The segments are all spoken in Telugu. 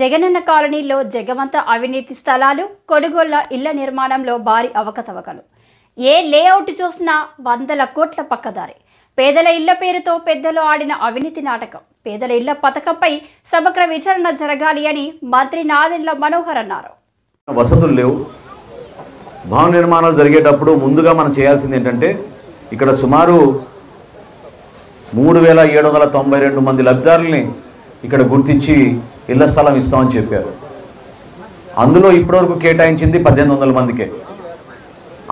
జగనన్న కాలనీలో జగవంత అవినీతి స్థలాలు, కొనుగోళ్ల ఇళ్ల నిర్మాణంలో భారీ అవకతవకలు. ఏ లేఅవుట్ చూసినా వందల కోట్ల పక్కదారి. పేదల ఇళ్ల పేరుతో పెద్దలు ఆడిన అవినీతి నాటకం. పేదల ఇళ్ల పథకంపై సమగ్ర విచారణ జరగాలి అని మంత్రి నాదెండ్ల మనోహర్ అన్నారు. వసతులు లేవు. భవన నిర్మాణాలు జరిగేటప్పుడు ముందుగా మనం చేయాల్సింది ఏంటంటే, ఇక్కడ సుమారు 3792 మంది లబ్ధిదారుల్ని ఇక్కడ గుర్తించి ఇళ్ల స్థలం ఇస్తామని చెప్పారు. అందులో ఇప్పటివరకు కేటాయించింది 1800 మందికే.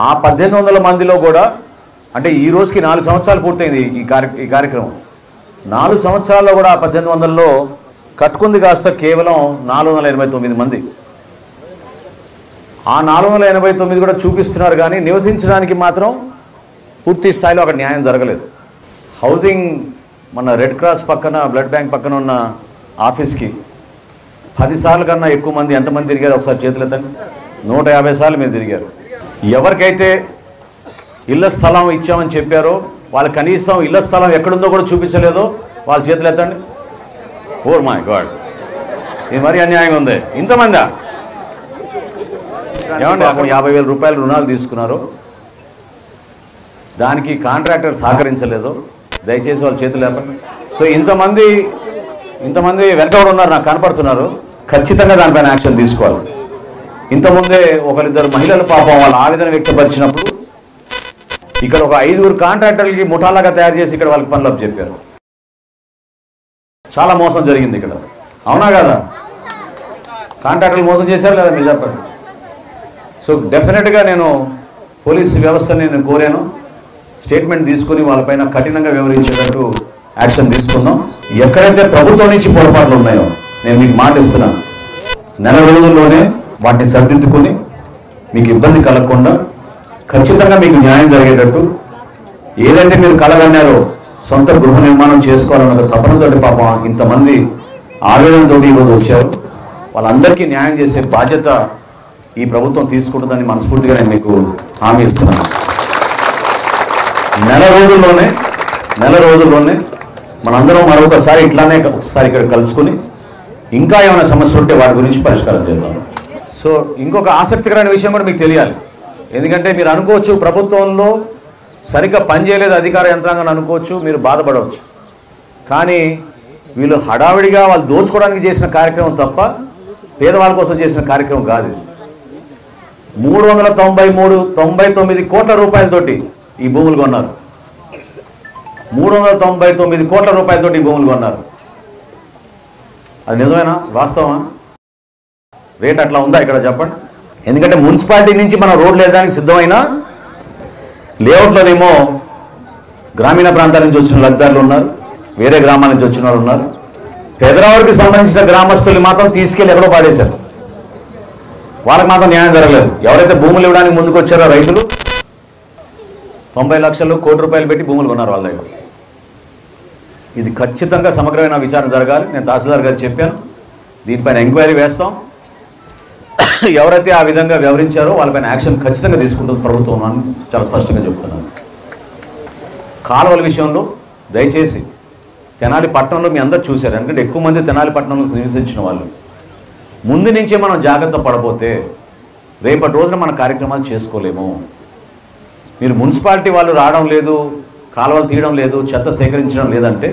ఆ 1800 మందిలో కూడా అంటే ఈ రోజుకి 4 సంవత్సరాలు పూర్తయింది ఈ కార్యక్రమం. 4 సంవత్సరాల్లో కూడా ఆ 1800లో కట్టుకుంది కాస్త కేవలం 489 మంది. ఆ 489 కూడా చూపిస్తున్నారు, కానీ నివసించడానికి మాత్రం పూర్తి స్థాయిలో అక్కడ న్యాయం జరగలేదు. హౌసింగ్ మన రెడ్ క్రాస్ పక్కన, బ్లడ్ బ్యాంక్ పక్కన ఉన్న ఆఫీస్కి 10 సార్లు కన్నా ఎక్కువ మంది ఎంతమంది తిరిగారు ఒకసారి చేతులు ఎత్తండి. 150 సార్లు మీరు తిరిగారు. ఎవరికైతే ఇళ్ల స్థలం ఇచ్చామని చెప్పారో వాళ్ళు కనీసం ఇళ్ల స్థలం ఎక్కడుందో కూడా చూపించలేదో వాళ్ళ చేతులు ఎత్తండి. ఓ మై గాడ్, ఇది మరీ అన్యాయంగా ఉంది. ఇంతమందా? ఏమండి, అక్కడ 50,000 రూపాయలు రుణాలు తీసుకున్నారు, దానికి కాంట్రాక్టర్ సహకరించలేదు. దయచేసి వాళ్ళ చేతులు లేపండి. సో ఇంతమంది వెనక కూడా ఉన్నారు, నాకు కనపడుతున్నారు. ఖచ్చితంగా దానిపైన యాక్షన్ తీసుకోవాలి. ఇంతకుముందే ఒకరిద్దరు మహిళలు పాపం వాళ్ళ ఆవేదన వ్యక్తపరిచినప్పుడు ఇక్కడ ఒక 5 కాంట్రాక్టర్లకి ముఠాలాగా తయారు చేసి ఇక్కడ వాళ్ళకి పనులు చెప్పారు. చాలా మోసం జరిగింది ఇక్కడ, అవునా కదా? కాంట్రాక్టర్లు మోసం చేశారు లేదా మీరు చెప్పండి. సో డెఫినెట్గా నేను పోలీసు వ్యవస్థని నేను కోరాను, స్టేట్మెంట్ తీసుకుని వాళ్ళపైన కఠినంగా వివరించేటట్టు యాక్షన్ తీసుకుందాం. ఎక్కడైతే ప్రభుత్వం నుంచి పొరపాట్లు ఉన్నాయో నేను మీకు మాట ఇస్తున్నాను, నెల రోజుల్లోనే వాటిని సరిదిద్దుకొని మీకు ఇబ్బంది కలగకుండా ఖచ్చితంగా మీకు న్యాయం జరిగేటట్టు, ఏదైతే మీరు కలగన్నారో సొంత గృహ నిర్మాణం చేసుకోవాలన్న తపనతోటి పాపం ఇంతమంది ఆవేదనతో ఈరోజు వచ్చారు, వాళ్ళందరికీ న్యాయం చేసే బాధ్యత ఈ ప్రభుత్వం తీసుకుంటుందని మనస్ఫూర్తిగా నేను మీకు హామీ ఇస్తున్నాను. నెల రోజుల్లోనే మనందరం మరొకసారి ఇట్లానే ఒకసారి ఇక్కడ కలుసుకుని ఇంకా ఏమైనా సమస్యలు ఉంటే వాటి గురించి పరిష్కారం చేద్దాం. సో ఇంకొక ఆసక్తికరమైన విషయం కూడా మీకు తెలియాలి. ఎందుకంటే మీరు అనుకోవచ్చు ప్రభుత్వంలో సరిగ్గా పనిచేయలేదు అధికార యంత్రాంగం అనుకోవచ్చు, మీరు బాధపడవచ్చు. కానీ వీళ్ళు హడావిడిగా వాళ్ళు దోచుకోవడానికి చేసిన కార్యక్రమం తప్ప పేదవాళ్ళ కోసం చేసిన కార్యక్రమం కాదు. 399 కోట్ల రూపాయలతోటి ఈ భూములు కొన్నారు. 399 కోట్ల రూపాయలతోటి ఈ భూములు కొన్నారు. అది నిజమేనా? వాస్తవమా? రేట్ అట్లా ఉందా ఇక్కడ చెప్పండి. ఎందుకంటే మున్సిపాలిటీ నుంచి మనం రోడ్లు వేయడానికి సిద్ధమైన లేఅవుట్లోనేమో గ్రామీణ ప్రాంతాల నుంచి వచ్చిన లబ్ధిదారులు ఉన్నారు, వేరే గ్రామాల నుంచి వచ్చిన వాళ్ళు ఉన్నారు. పేదవారికి సంబంధించిన గ్రామస్తులు మాత్రం తీసుకెళ్ళి ఎక్కడో పాడేశారు. వాళ్ళకి మాత్రం న్యాయం జరగలేదు. ఎవరైతే భూములు ఇవ్వడానికి ముందుకు వచ్చారో రైతులు 90 లక్షలు, కోటి రూపాయలు పెట్టి భూములు కొన్నారు వాళ్ళ దగ్గర. ఇది ఖచ్చితంగా సమగ్రమైన విచారణ జరగాలి. నేను తహసీల్దార్ గారు చెప్పాను, దీనిపైన ఎంక్వైరీ వేస్తాం. ఎవరైతే ఆ విధంగా వ్యవహరించారో వాళ్ళపైన యాక్షన్ ఖచ్చితంగా తీసుకుంటుంది ప్రభుత్వం అని చాలా స్పష్టంగా చెప్తున్నాను. కాలువల విషయంలో దయచేసి తెనాలి పట్టణంలో మీ అందరూ చూశారు, ఎందుకంటే ఎక్కువ మంది తెనాలి పట్టణంలో నివసించిన వాళ్ళు. ముందు నుంచే మనం జాగ్రత్త పడబోతే రేపటి రోజున మన కార్యక్రమాలు చేసుకోలేము. మీరు మున్సిపాలిటీ వాళ్ళు రావడం లేదు, కాలువలు తీయడం లేదు, చెత్త సేకరించడం లేదంటే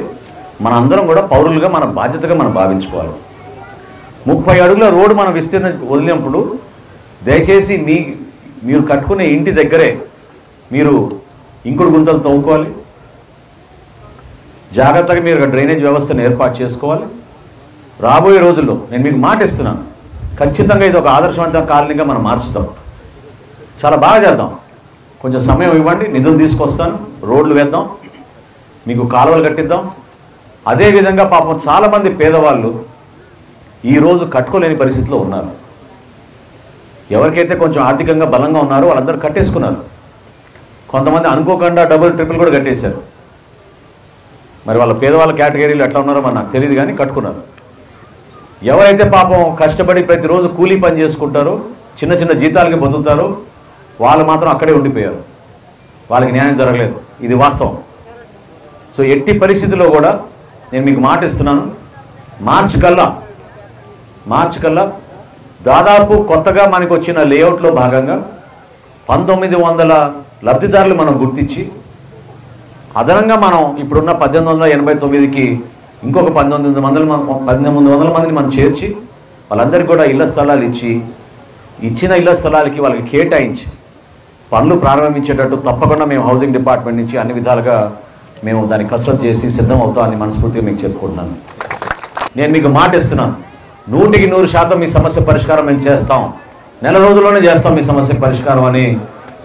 మన అందరం కూడా పౌరులుగా మన బాధ్యతగా మనం భావించుకోవాలి. 30 అడుగుల రోడ్డు మనం విస్తీర్ణ వదిలినప్పుడు దయచేసి మీరు కట్టుకునే ఇంటి దగ్గరే మీరు ఇంకుడు గుంతలు తవ్వుకోవాలి. జాగ్రత్తగా మీరు డ్రైనేజ్ వ్యవస్థను ఏర్పాటు చేసుకోవాలి. రాబోయే రోజుల్లో నేను మీకు మాట ఇస్తున్నాను, ఖచ్చితంగా ఇది ఒక ఆదర్శవంత కాలనీగా మనం మార్చుతాం. చాలా బాగా చేద్దాం. కొంచెం సమయం ఇవ్వండి, నిధులు తీసుకొస్తాను, రోడ్లు వేద్దాం, మీకు కాలువలు కట్టిద్దాం. అదేవిధంగా పాపం చాలామంది పేదవాళ్ళు ఈరోజు కట్టుకోలేని పరిస్థితిలో ఉన్నారు. ఎవరికైతే కొంచెం ఆర్థికంగా బలంగా ఉన్నారో వాళ్ళందరూ కట్టేసుకున్నారు. కొంతమంది అనుకోకుండా డబుల్, ట్రిపుల్ కూడా కట్టేశారు. మరి వాళ్ళ పేదవాళ్ళ కేటగిరీలు ఎట్లా ఉన్నారో మరి నాకు తెలియదు, కానీ కట్టుకున్నారు. ఎవరైతే పాపం కష్టపడి ప్రతిరోజు కూలీ పని చేసుకుంటారో, చిన్న చిన్న జీతాలకి బతుకుతారో వాళ్ళు మాత్రం అక్కడే ఉండిపోయారు. వాళ్ళకి న్యాయం జరగలేదు, ఇది వాస్తవం. సో ఎట్టి పరిస్థితుల్లో కూడా నేను మీకు మాట ఇస్తున్నాను, మార్చి కల్లా మార్చి కల్లా దాదాపు కొత్తగా మనకు వచ్చిన లేఅవుట్లో భాగంగా 1900 లబ్ధిదారులు మనం గుర్తించి అదనంగా మనం ఇప్పుడున్న 1889కి ఇంకొక 1900 మందిని మనం చేర్చి వాళ్ళందరికీ కూడా ఇళ్ల స్థలాలు ఇచ్చిన ఇళ్ల స్థలాలకి వాళ్ళకి కేటాయించి పనులు ప్రారంభించేటట్టు తప్పకుండా మేము హౌసింగ్ డిపార్ట్మెంట్ నుంచి అన్ని విధాలుగా మేము దాన్ని కసరత్తు చేసి సిద్ధం అవుతామని మనస్ఫూర్తిగా మీకు చెప్పుకుంటున్నాను. నేను మీకు మాట ఇస్తున్నాను, 100% మీ సమస్య పరిష్కారం మేము చేస్తాం, నెల రోజుల్లోనే చేస్తాం మీ సమస్య పరిష్కారం అని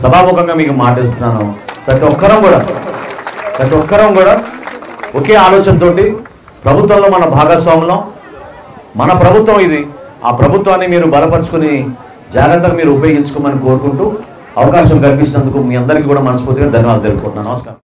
సభాముఖంగా మీకు మాట ఇస్తున్నాను. ప్రతి ఒక్కరం కూడా ఒకే ఆలోచనతోటి ప్రభుత్వంలో మన భాగస్వామ్యం, మన ప్రభుత్వం ఇది, ఆ ప్రభుత్వాన్ని మీరు బలపరుచుకుని జాగ్రత్తగా మీరు ఉపయోగించుకోమని కోరుకుంటూ అవకాశం కల్పించినందుకు మీ అందరికీ కూడా మనస్ఫూర్తిగా ధన్యవాదాలు తెలుపుకుంటున్నాను. నమస్కారం.